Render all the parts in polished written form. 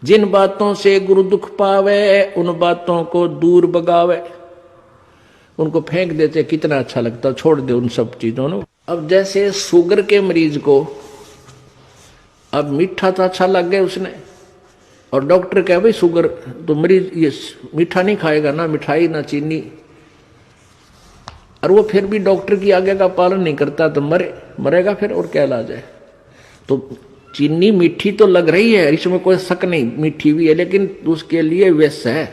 जिन बातों से गुरु दुख पावे उन बातों को दूर भगावे। उनको फेंक देते, कितना अच्छा लगता, छोड़ दे उन सब चीजों को। अब जैसे शुगर के मरीज को अब मीठा तो अच्छा लग गया उसने, और डॉक्टर कहे भाई शुगर तो मरीज ये मीठा नहीं खाएगा, ना मिठाई ना चीनी, और वो फिर भी डॉक्टर की आज्ञा का पालन नहीं करता तो मरेगा फिर, और क्या इलाज है। तो चीनी मीठी तो लग रही है, इसमें कोई शक नहीं, मीठी भी है, लेकिन उसके लिए विष है।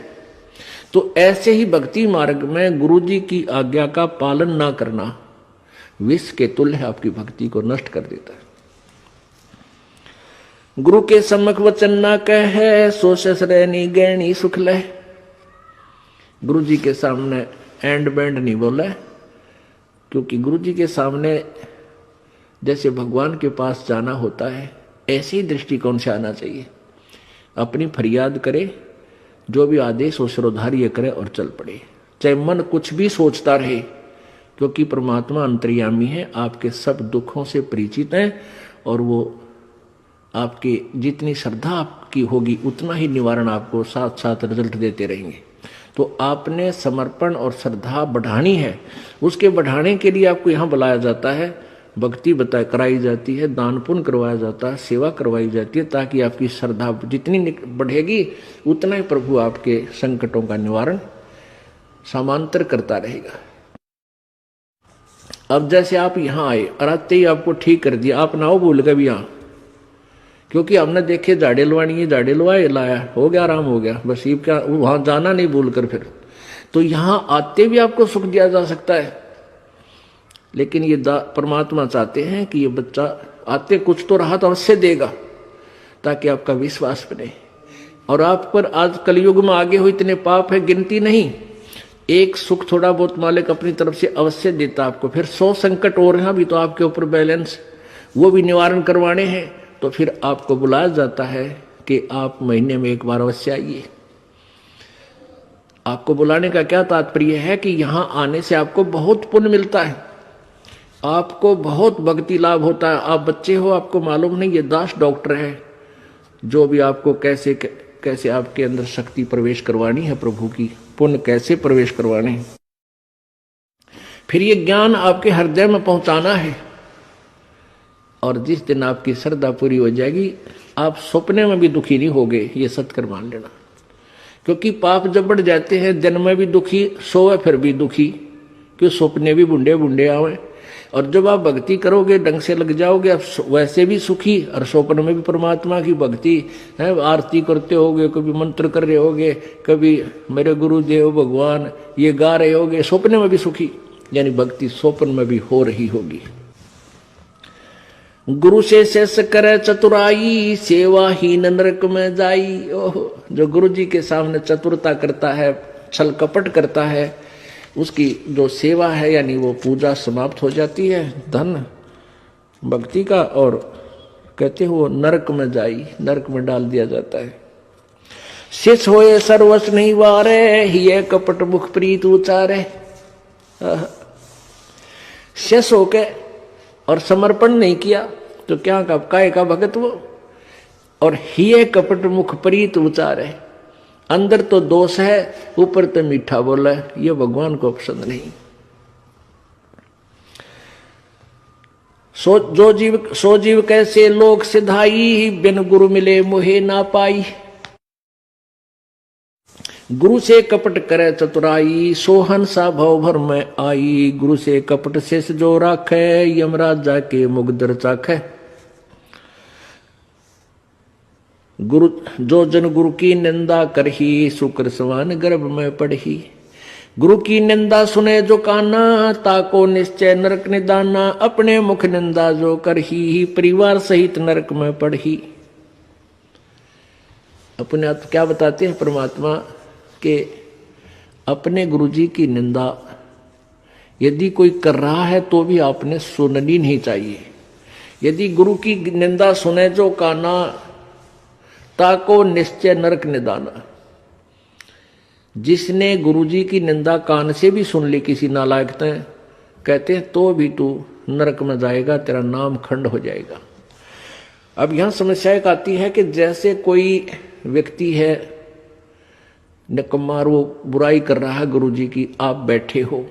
तो ऐसे ही भक्ति मार्ग में गुरु जी की आज्ञा का पालन ना करना विष के तुल्य आपकी भक्ति को नष्ट कर देता है। गुरु के सम्मुख वचन ना कहे सो ससरैनी गैनी सुख ले। गुरु जी के सामने एंड बैंड नहीं बोला, क्योंकि गुरु जी के सामने जैसे भगवान के पास जाना होता है ऐसी दृष्टिकोण से आना चाहिए। अपनी फरियाद करे, जो भी आदेश हो श्रोधार्य करे और चल पड़े, चाहे मन कुछ भी सोचता रहे, क्योंकि परमात्मा अंतर्यामी है, आपके सब दुखों से परिचित है, और वो आपके जितनी श्रद्धा आपकी होगी उतना ही निवारण आपको साथ साथ रिजल्ट देते रहेंगे। तो आपने समर्पण और श्रद्धा बढ़ानी है, उसके बढ़ाने के लिए आपको यहाँ बुलाया जाता है, भक्ति कराई जाती है, दान पुण्य करवाया जाता है, सेवा करवाई जाती है, ताकि आपकी श्रद्धा जितनी बढ़ेगी उतना ही प्रभु आपके संकटों का निवारण समांतर करता रहेगा। अब जैसे आप यहाँ आए और आते ही आपको ठीक कर दिया, आप ना हो भूल गए भी यहाँ, क्योंकि हमने देखे झाड़े लवानी है, झाड़े लवाए लाया, हो गया, आराम हो गया, बस ये क्या वहां जाना नहीं भूल कर फिर। तो यहाँ आते भी आपको सुख दिया जा सकता है, लेकिन ये परमात्मा चाहते हैं कि ये बच्चा आते कुछ तो राहत अवश्य देगा, ताकि आपका विश्वास बने। और आप पर आज कलयुग में आगे हो इतने पाप है, गिनती नहीं, एक सुख थोड़ा बहुत मालिक अपनी तरफ से अवश्य देता आपको। फिर 100 संकट और हैं अभी तो आपके ऊपर बैलेंस, वो भी निवारण करवाने हैं, तो फिर आपको बुलाया जाता है कि आप महीने में एक बार अवश्य आइए। आपको बुलाने का क्या तात्पर्य है कि यहां आने से आपको बहुत पुण्य मिलता है, आपको बहुत भक्ति लाभ होता है। आप बच्चे हो, आपको मालूम नहीं, ये दास डॉक्टर है जो भी आपको कैसे कैसे आपके अंदर शक्ति प्रवेश करवानी है, प्रभु की पुण्य कैसे प्रवेश करवाने हैं, फिर ये ज्ञान आपके हृदय में पहुंचाना है। और जिस दिन आपकी श्रद्धा पूरी हो जाएगी, आप सपने में भी दुखी नहीं होगे, ये सत्कर मान लेना। क्योंकि पाप जब बढ़ जाते हैं, जन्म में भी दुखी, सोए फिर भी दुखी, क्यों सपने भी बुंडे बुंडे आवे। और जब आप भक्ति करोगे, ढंग से लग जाओगे, आप वैसे भी सुखी, और स्वप्न में भी परमात्मा की भक्ति है, आरती करते होगे, कभी मंत्र कर रहे होगे, कभी मेरे गुरुदेव भगवान ये गा रहे होगे, स्वप्न में भी सुखी, यानी भक्ति स्वप्न में भी हो रही होगी। गुरु से शेष करे चतुराई, सेवा ही नरक में जाई। ओहो, जो गुरु जी के सामने चतुरता करता है, छल कपट करता है, उसकी जो सेवा है यानी वो पूजा समाप्त हो जाती है, धन भक्ति का, और कहते हो नरक में जाई, नरक में डाल दिया जाता है। शेष होए सर्वस नहीं वारे, ही कपट मुख प्रीत उचारे। शेष होके और समर्पण नहीं किया तो क्या काय का भगत वो, और हिये कपट मुख प्रीत उचारे। अंदर तो दोष है, ऊपर तो मीठा बोला है, ये भगवान को पसंद नहीं। सो जीव कैसे लोक सिधाई, बिन गुरु मिले मोहे ना पाई। गुरु से कपट करे चतुराई, सोहन सा भव भर में आई। गुरु से कपट शेष जो राखे, यमराज जाके मुगदर चाखे। गुरु जो जन गुरु की निंदा करही, शुक्र सवान गर्भ में पढ़ी। गुरु की निंदा सुने जो काना, ताको निश्चय नरक निदाना। अपने मुख निंदा जो करही, परिवार सहित नरक में पढ़ी। अपने आप क्या बताते हैं परमात्मा के, अपने गुरुजी की निंदा यदि कोई कर रहा है तो भी आपने सुननी नहीं चाहिए। यदि गुरु की निंदा सुने जो काना, ताको निश्चय नरक निदाना। जिसने गुरुजी की निंदा कान से भी सुन ली किसी नालायक ने, कहते हैं तो भी तू नरक में जाएगा, तेरा नाम खंड हो जाएगा। अब यहां समस्या एक आती है कि जैसे कोई व्यक्ति है निकम्मा, वो बुराई कर रहा है गुरुजी की। आप बैठे हो,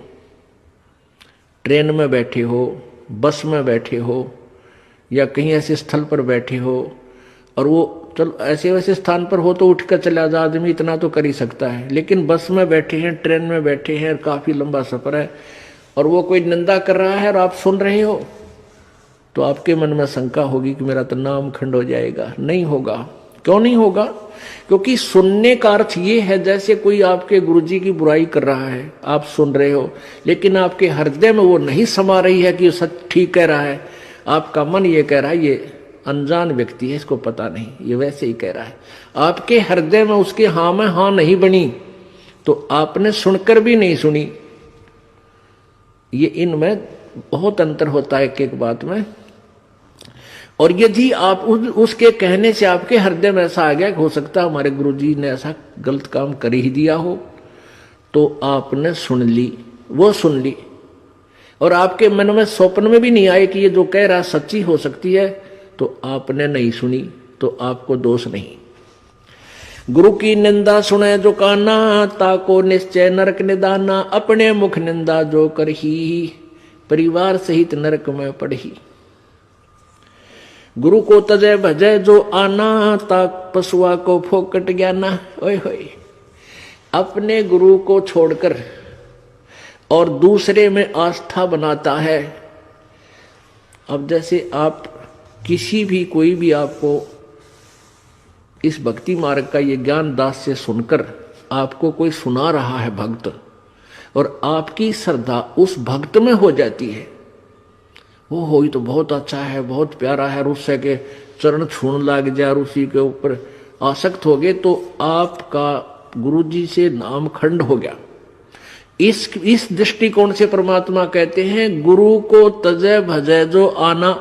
ट्रेन में बैठे हो, बस में बैठे हो, या कहीं ऐसे स्थल पर बैठे हो, और वो चलो ऐसे वैसे स्थान पर हो तो उठ कर चला जा, आदमी इतना तो कर ही सकता है। लेकिन बस में बैठे हैं, ट्रेन में बैठे हैं, काफी लंबा सफर है, और वो कोई निंदा कर रहा है और आप सुन रहे हो, तो आपके मन में शंका होगी कि मेरा तो नाम खंड हो जाएगा। नहीं होगा। क्यों नहीं होगा? क्योंकि सुनने का अर्थ ये है जैसे कोई आपके गुरुजी की बुराई कर रहा है, आप सुन रहे हो, लेकिन आपके हृदय में वो नहीं समा रही है कि सच ठीक कह रहा है। आपका मन ये कह रहा है ये अनजान व्यक्ति है, इसको पता नहीं, ये वैसे ही कह रहा है। आपके हृदय में उसके हाँ में हाँ नहीं बनी, तो आपने सुनकर भी नहीं सुनी। ये इनमें बहुत अंतर होता है एक एक बात में। और यदि आप उसके कहने से आपके हृदय में ऐसा आ गया कि हो सकता है हमारे गुरुजी ने ऐसा गलत काम कर ही दिया हो, तो आपने सुन ली, वो सुन ली, और आपके मन में स्वप्न में भी नहीं आए कि ये जो कह रहा सच्ची हो सकती है, तो आपने नहीं सुनी, तो आपको दोष नहीं। गुरु की निंदा सुने जो काना, ताको निश्चय नरक निदाना। अपने मुख निंदा जो करही, परिवार सहित नरक में पड़ही। गुरु को तजय भजय जो आना, ताक पशुआ को फोकट ज्ञाना। ओए होए, अपने गुरु को छोड़कर और दूसरे में आस्था बनाता है। अब जैसे आप किसी भी कोई भी आपको इस भक्ति मार्ग का ये ज्ञान दास से सुनकर आपको कोई सुना रहा है भक्त, और आपकी श्रद्धा उस भक्त में हो जाती है, वो हो ही तो बहुत अच्छा है, बहुत प्यारा है, और उससे के चरण छूने लग जाए और उसी के ऊपर आसक्त हो गए, तो आपका गुरुजी से नाम खंड हो गया। इस दृष्टिकोण से परमात्मा कहते हैं गुरु को तजय भजय जो आना,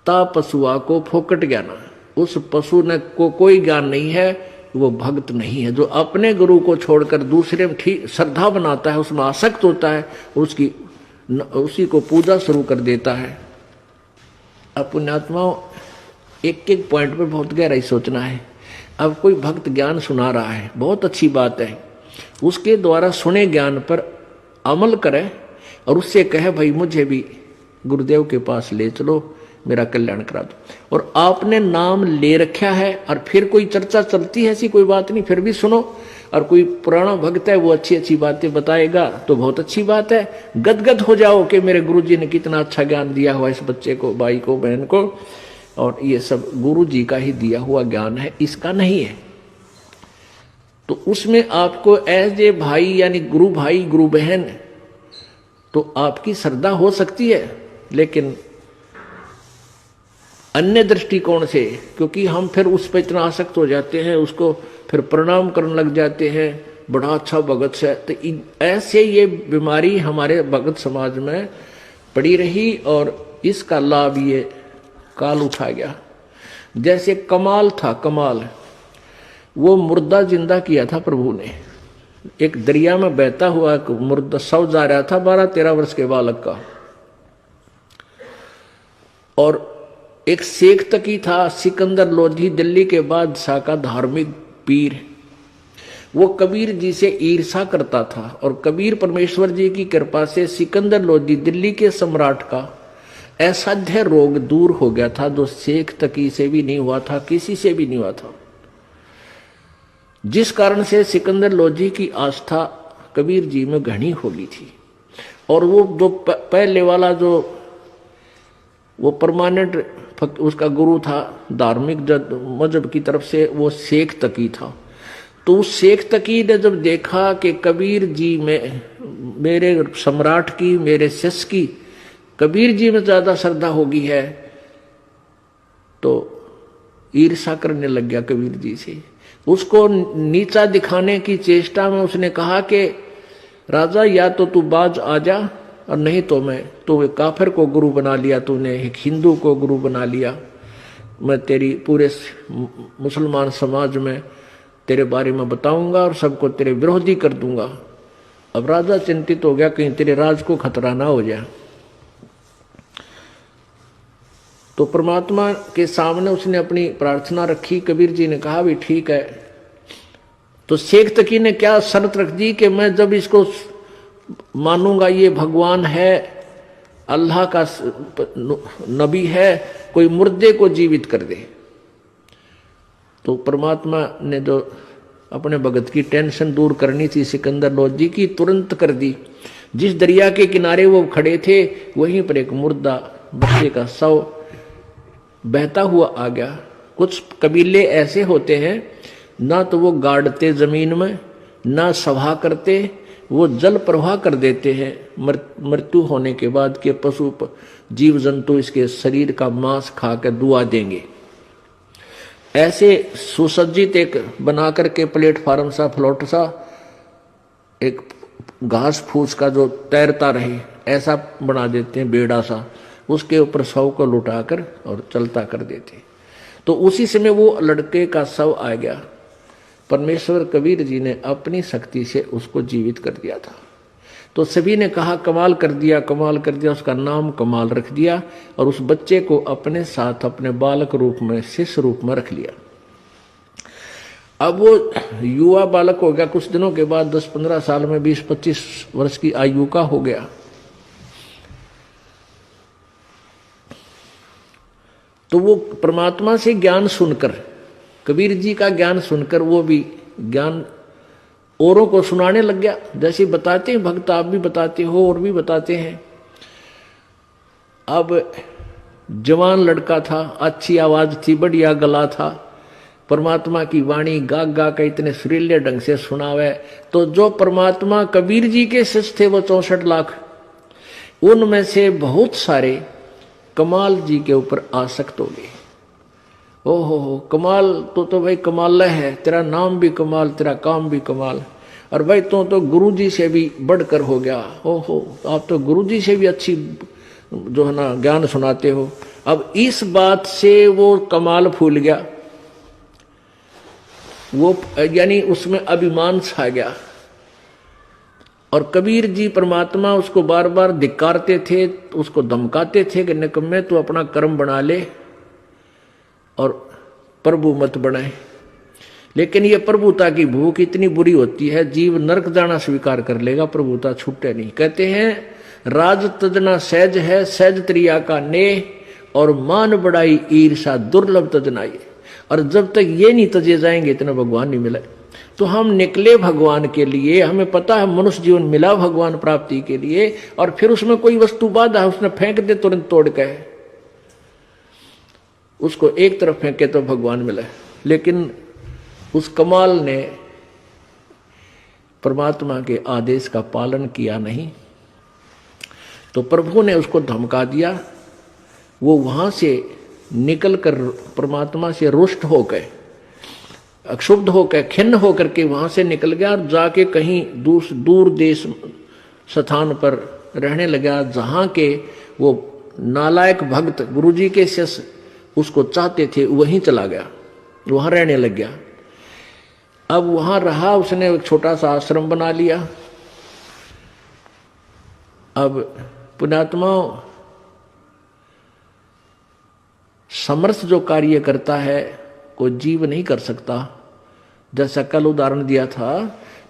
ता पशुआ को फोकट ज्ञाना। उस पशु ने को कोई ज्ञान नहीं है, वो भक्त नहीं है। जो अपने गुरु को छोड़कर दूसरे में ठीक श्रद्धा बनाता है, उसमें आसक्त होता है, उसी को पूजा शुरू कर देता है। अब पुण्यात्माओं, एक एक पॉइंट पर बहुत गहराई सोचना है। अब कोई भक्त ज्ञान सुना रहा है, बहुत अच्छी बात है, उसके द्वारा सुने ज्ञान पर अमल करे और उससे कहे भाई मुझे भी गुरुदेव के पास ले चलो, मेरा कल्याण करा दो। और आपने नाम ले रखा है और फिर कोई चर्चा चलती है, ऐसी कोई बात नहीं, फिर भी सुनो। और कोई पुराना भक्त है, वो अच्छी अच्छी बातें बताएगा तो बहुत अच्छी बात है, गदगद हो जाओ कि मेरे गुरुजी ने कितना अच्छा ज्ञान दिया हुआ इस बच्चे को, भाई को, बहन को, और ये सब गुरुजी का ही दिया हुआ ज्ञान है, इसका नहीं है। तो उसमें आपको एज ए भाई यानी गुरु भाई गुरु बहन तो आपकी श्रद्धा हो सकती है, लेकिन अन्य दृष्टिकोण से, क्योंकि हम फिर उस पर इतना आसक्त हो जाते हैं, उसको फिर प्रणाम करने लग जाते हैं, बड़ा अच्छा भगत है, तो ऐसे ये बीमारी हमारे भगत समाज में पड़ी रही और इसका लाभ ये काल उठा गया। जैसे कमाल था, कमाल वो मुर्दा जिंदा किया था प्रभु ने। एक दरिया में बहता हुआ एक मुर्दा शव जा रहा था 12-13 वर्ष के बालक का, और एक शेख तकी था सिकंदर लोधी, दिल्ली के बादशाह का धार्मिक पीर। वो कबीर जी से ईर्षा करता था, और कबीर परमेश्वर जी की कृपा से सिकंदर लोधी दिल्ली के सम्राट का असाध्य रोग दूर हो गया था, जो शेख तकी से भी नहीं हुआ था, किसी से भी नहीं हुआ था। जिस कारण से सिकंदर लोधी की आस्था कबीर जी में घनी हो गई थी। और वो जो पहले वाला जो वो परमानेंट उसका गुरु था धार्मिक मजहब की तरफ से, वो शेख तकी था। तो उस शेख तकी ने जब देखा कि कबीर जी में, मेरे सम्राट की, मेरे शिष्य की कबीर जी में ज्यादा श्रद्धा होगी है, तो ईर्षा करने लग गया कबीर जी से। उसको नीचा दिखाने की चेष्टा में उसने कहा कि राजा या तो तू बाज आ जा, और नहीं तो मैं, तो एक काफिर को गुरु बना लिया तूने, एक हिंदू को गुरु बना लिया, मैं तेरी पूरे मुसलमान समाज में तेरे बारे में बताऊंगा और सबको तेरे विरोधी कर दूंगा। अब राजा चिंतित हो गया कहीं तेरे राज को खतरा ना हो जाए। तो परमात्मा के सामने उसने अपनी प्रार्थना रखी। कबीर जी ने कहा भी ठीक है। तो शेख तकी ने क्या शर्त रख दी कि मैं जब इसको मानूंगा ये भगवान है, अल्लाह का नबी है, कोई मुर्दे को जीवित कर दे। तो परमात्मा ने जो अपने भगत की टेंशन दूर करनी थी सिकंदर लोधी की, तुरंत कर दी। जिस दरिया के किनारे वो खड़े थे वहीं पर एक मुर्दा बच्चे का शव बहता हुआ आ गया। कुछ कबीले ऐसे होते हैं, ना तो वो गाड़ते जमीन में, ना सभा करते, वो जल प्रवाह कर देते हैं मृत्यु होने के बाद के पशु जीव जंतु इसके शरीर का मांस खा कर दुआ देंगे। ऐसे सुसज्जित एक बना करके प्लेटफार्म सा, फ्लोट सा, एक घास फूस का जो तैरता रहे ऐसा बना देते हैं, बेड़ा सा, उसके ऊपर शव को लुटाकर और चलता कर देते। तो उसी समय वो लड़के का शव आ गया। परमेश्वर कबीर जी ने अपनी शक्ति से उसको जीवित कर दिया था। तो सभी ने कहा कमाल कर दिया, कमाल कर दिया। उसका नाम कमाल रख दिया और उस बच्चे को अपने साथ अपने बालक रूप में, शिष्य रूप में रख लिया। अब वो युवा बालक हो गया। कुछ दिनों के बाद 10-15 साल में 20-25 वर्ष की आयु का हो गया। तो वो परमात्मा से ज्ञान सुनकर, कबीर जी का ज्ञान सुनकर वो भी ज्ञान औरों को सुनाने लग गया। जैसे बताते हैं भक्त, आप भी बताते हो और भी बताते हैं। अब जवान लड़का था, अच्छी आवाज थी, बढ़िया गला था, परमात्मा की वाणी गा गा के इतने सुरीले ढंग से सुनावे। तो जो परमात्मा कबीर जी के शिष्य थे वो 64 लाख, उनमें से बहुत सारे कमाल जी के ऊपर आसक्त हो गए। ओहो कमाल तो भाई कमाल है, तेरा नाम भी कमाल, तेरा काम भी कमाल, और भाई तो गुरु जी से भी बढ़कर हो गया। ओहो आप तो गुरु जी से भी अच्छी जो है ना ज्ञान सुनाते हो। अब इस बात से वो कमाल फूल गया, वो यानी उसमें अभिमान छा गया। और कबीर जी परमात्मा उसको बार बार धिक्कारते थे, उसको धमकाते थे कि निकम्मे तू अपना कर्म बना ले और प्रभु मत बनाए। लेकिन ये प्रभुता की भूख इतनी बुरी होती है, जीव नरक जाना स्वीकार कर लेगा, प्रभुता छूटे नहीं। कहते हैं राज तजना सहज है, सहज त्रिया का ने, और मान बढ़ाई ईर्षा दुर्लभ तजनाई। और जब तक ये नहीं तजे जाएंगे इतना भगवान नहीं मिले। तो हम निकले भगवान के लिए, हमें पता है मनुष्य जीवन मिला भगवान प्राप्ति के लिए, और फिर उसमें कोई वस्तु बाधा उसने फेंक दे तुरंत तोड़ के, उसको एक तरफ फेंके तो भगवान मिला। लेकिन उस कमाल ने परमात्मा के आदेश का पालन किया नहीं, तो प्रभु ने उसको धमका दिया। वो वहां से निकलकर परमात्मा से रुष्ट होकर, अक्षुब्ध होकर, खिन्न होकर के वहां से निकल गया और जाके कहीं दूर देश स्थान पर रहने लगा, जहां के वो नालायक भक्त गुरुजी के शिष्य उसको चाहते थे, वहीं चला गया, वहां रहने लग गया। अब वहां रहा, उसने एक छोटा सा आश्रम बना लिया। अब पुण्यात्मा समर्थ जो कार्य करता है कोई जीव नहीं कर सकता। जैसा कल उदाहरण दिया था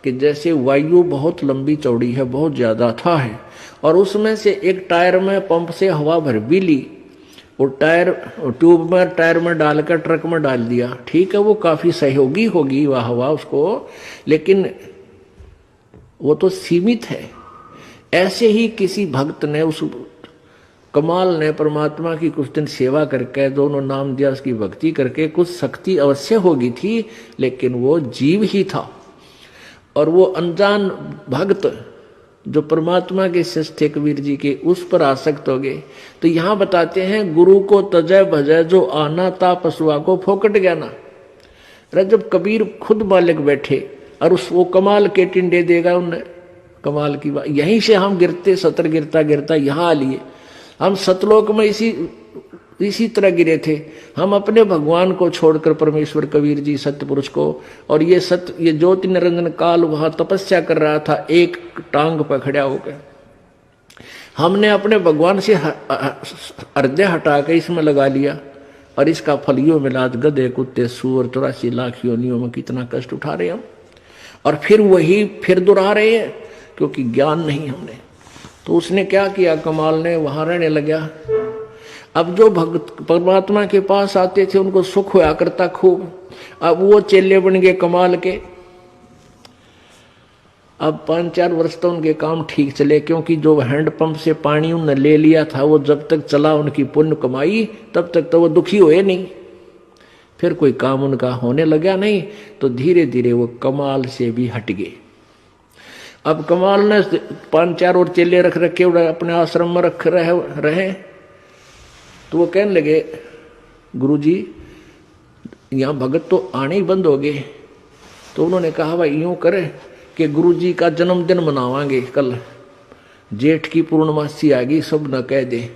कि जैसे वायु बहुत लंबी चौड़ी है, बहुत ज्यादा था है, और उसमें से एक टायर में पंप से हवा भर भी ली, वो टायर ट्यूब में टायर में डालकर ट्रक में डाल दिया, ठीक है वो काफी सहयोगी होगी वह हवा उसको, लेकिन वो तो सीमित है। ऐसे ही किसी भक्त ने, उस कमाल ने परमात्मा की कुछ दिन सेवा करके, दोनों नाम दिया, उसकी भक्ति करके कुछ शक्ति अवश्य होगी थी, लेकिन वो जीव ही था। और वो अनजान भक्त जो परमात्मा के शिष्य थे कबीर जी के, उस पर आसक्त हो गए। तो यहां बताते हैं गुरु को तजय भजय जो आना ता पशुआ को फोकट गया ना। जब कबीर खुद मालिक बैठे और उस वो कमाल के टिंडे देगा उन्हें, कमाल की बात। यहीं से हम गिरते, सतर गिरता गिरता यहां आ लिए। हम सतलोक में इसी तरह गिरे थे। हम अपने भगवान को छोड़कर परमेश्वर कबीर जी सत्य पुरुष को, और ये ज्योति निरंजन काल वहां तपस्या कर रहा था एक टांग पर खड़ा होकर। हमने अपने भगवान से हृदय हटा के इसमें लगा लिया और इसका फल यो मिला। गधे कुत्ते सूअर 84 लाख योनियों में कितना कष्ट उठा रहे हम, और फिर वही फिर दोहरा रहे हैं क्योंकि ज्ञान नहीं हमने। तो उसने क्या किया, कमाल ने वहां रहने लगा। अब जो भक्त परमात्मा के पास आते थे उनको सुख होया करता खूब। अब वो चेले बन गए कमाल के। अब 5-4 वर्ष तो उनके काम ठीक चले, क्योंकि जो हैंडपंप से पानी उन्होंने ले लिया था वो जब तक चला उनकी पुण्य कमाई, तब तक तो वो दुखी हुए नहीं। फिर कोई काम उनका होने लगा नहीं, तो धीरे धीरे वो कमाल से भी हट गए। अब कमाल ने 5-4 और चेले रख रखे अपने आश्रम में रख रहे। तो वो कहने लगे, गुरुजी यहाँ भगत तो आने ही बंद हो गए। तो उन्होंने कहा भाई यूं करे कि गुरुजी का जन्मदिन मनावांगे कल, जेठ की पूर्णमासी आ गई, सब न कह दे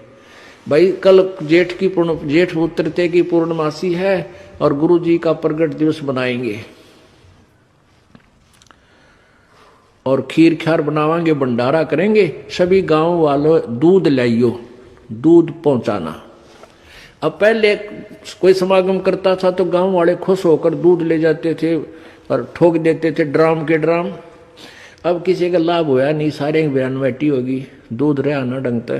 भाई कल जेठ उतरते की पूर्णमासी है और गुरुजी का प्रगट दिवस बनाएंगे और खीर खार बनावांगे, भंडारा करेंगे। सभी गांव वालों दूध लाइयो, दूध पहुंचाना। अब पहले कोई समागम करता था तो गांव वाले खुश होकर दूध ले जाते थे और ठोक देते थे ड्राम के ड्राम। अब किसी का लाभ होया नहीं, सारे बयान बैठी होगी, दूध रहा ना ढंगता,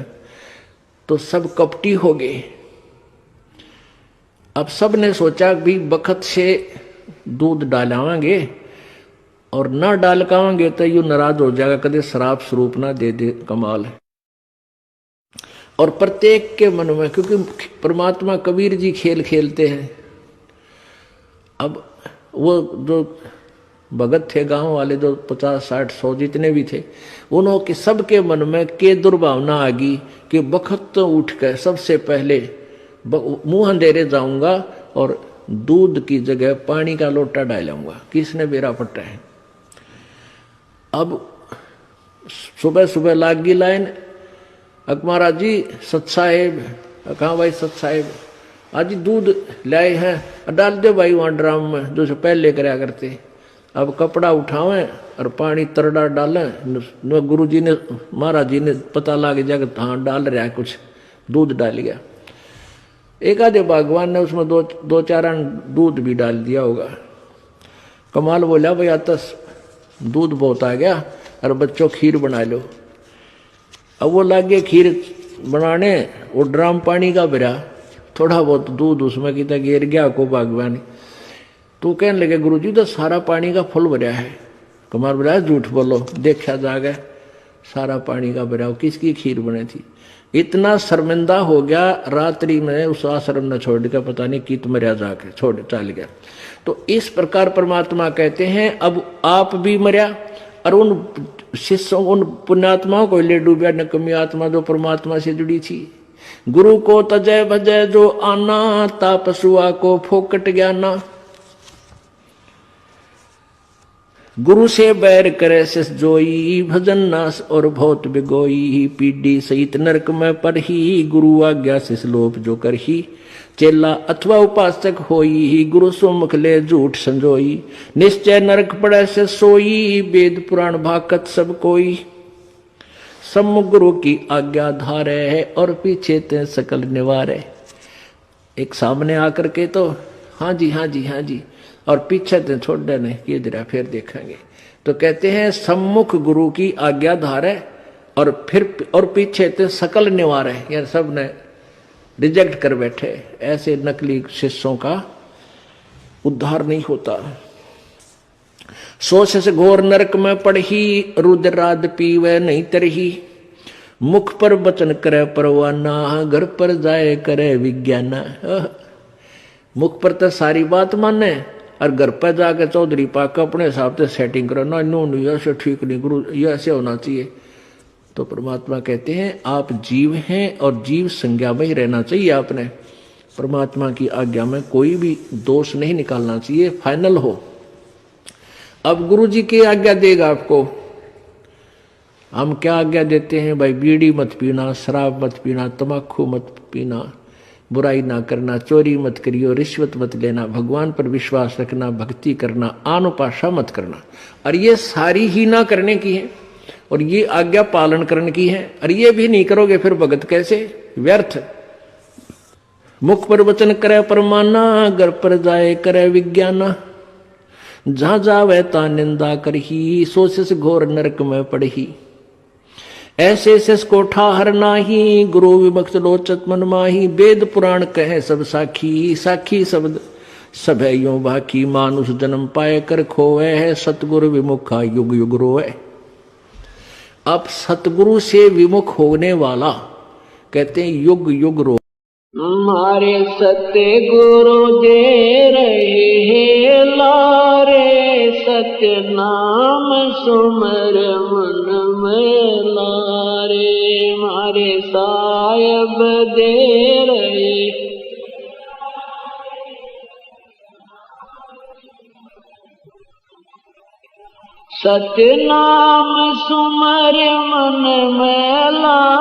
तो सब कपटी हो गए। अब सब ने सोचा भी बखत से दूध डालावांगे और ना डालकावांगे तो यू नाराज हो जाएगा, कदे शराब स्वरूप ना दे दे। कमाल है। और प्रत्येक के मन में, क्योंकि परमात्मा कबीर जी खेल खेलते हैं। अब वो जो भगत थे गांव वाले, जो 50, 60, 100 जितने भी थे, उन्होंने सबके मन में के दुर्भावना आ गई कि बखत तो उठ कर सबसे पहले मुंह अंधेरे जाऊंगा और दूध की जगह पानी का लोटा डालूंगा। किसने बेरा पट्टा है। अब सुबह सुबह लाग गई लाइन, महाराज जी सत साहेब, कहाँ भाई सत साहेब, आज दूध लाए हैं, डाल दे भाई वहाँ ड्राम में जो पहले कराया करते। अब कपड़ा उठावें और पानी तरड़ा डालें। गुरु जी ने महाराज जी ने पता लग जाएगा हाँ डाल रहा है कुछ, दूध डाल गया। एक आधे भगवान ने उसमें दो चार दूध भी डाल दिया होगा। कमाल बोला भाई आता दूध बहुत आ गया और बच्चों खीर बना लो। अब वो लगे खीर बनाने, वो ड्राम पानी का भरा, थोड़ा बहुत दूध उसमें कितना गिर गया को भगवान। तो कहने लगे गुरुजी तो सारा पानी का फुल भरा है। कमाल बोला झूठ बोलो, देखा जाएगा सारा पानी का भरा। किसकी खीर बनी थी। इतना शर्मिंदा हो गया, रात्रि में उस आश्रम ने छोड़ के पता नहीं कित मरिया जाके छोड़ चल गया। तो इस प्रकार परमात्मा कहते हैं अब आप भी मरिया और उन शिष्यों उन पुण्यात्माओं को ले डूबिया, नकमी आत्मा जो परमात्मा से जुड़ी थी। गुरु को तजय भजय जो आना, तापसुआ को फोकट ज्ञाना। गुरु से बैर करे शिष जोई, भजन नास और बहुत बिगोई। पीढ़ी सहित नरक में पढ़ी, गुरु आज्ञा शिष लोप जो करही। चेला अथवा उपासक होई, गुरु सुमुख ले झूठ संजोई। निश्चय नरक पड़े से सोई, वेद पुराण भाकत सब कोई। सम्मुख गुरु की आज्ञा धारे, और पीछे ते सकल निवारे। एक सामने आकर के तो हाँ जी हाँ जी हाँ जी, और पीछे ते छोड़ देने ये जरा फिर देखेंगे। तो कहते हैं सम्मुख गुरु की आज्ञा धारे और पीछे ते सकल निवारे। यार सब ने रिजेक्ट कर बैठे। ऐसे नकली शिष्यों का उद्धार नहीं होता। सोच से घोर नरक में पड़ही, रुद्राद पीवे नहीं तरही। मुख पर वचन करे परवाना, घर पर जाए करे विज्ञाना। मुख पर तो सारी बात माने और घर पर जाकर चौधरी पाक अपने हिसाब से सेटिंग करो ना, नहीं ऐसे ठीक नहीं, गुरु ये ऐसे होना चाहिए। तो परमात्मा कहते हैं आप जीव हैं और जीव संज्ञा में ही रहना चाहिए। आपने परमात्मा की आज्ञा में कोई भी दोष नहीं निकालना चाहिए, फाइनल हो। अब गुरु जी की आज्ञा देगा आपको। हम क्या आज्ञा देते हैं भाई, बीड़ी मत पीना, शराब मत पीना, तम्बाकू मत पीना, बुराई ना करना, चोरी मत करियो, रिश्वत मत लेना, भगवान पर विश्वास रखना, भक्ति करना, आनुपाशा मत करना। और ये सारी ही ना करने की है। और ये आज्ञा पालन करने की है। और ये भी नहीं करोगे फिर भगत कैसे, व्यर्थ। मुख पर वचन करे परमाना, घर पर जाए करे विज्ञाना। जहां जावे ता निंदा करही, सोच घोर नरक में पड़ही। ऐसे शेष को ठाहर नाही, गुरु विभक्त लोचत मन माही। वेद पुराण कहे सब साखी, साखी शब्द सब है यो बाकी। मानुष जन्म पाए कर खोए है, सतगुरु विमुखा युग युग रोए। अब सतगुरु से विमुख होने वाला कहते हैं युग युग रो। हमारे सत्य गुरु दे रहे लारे, सत्य नाम सुमर मन में लारे। मारे साहेब दे रहे, सत्य नाम सुमर मन में ला।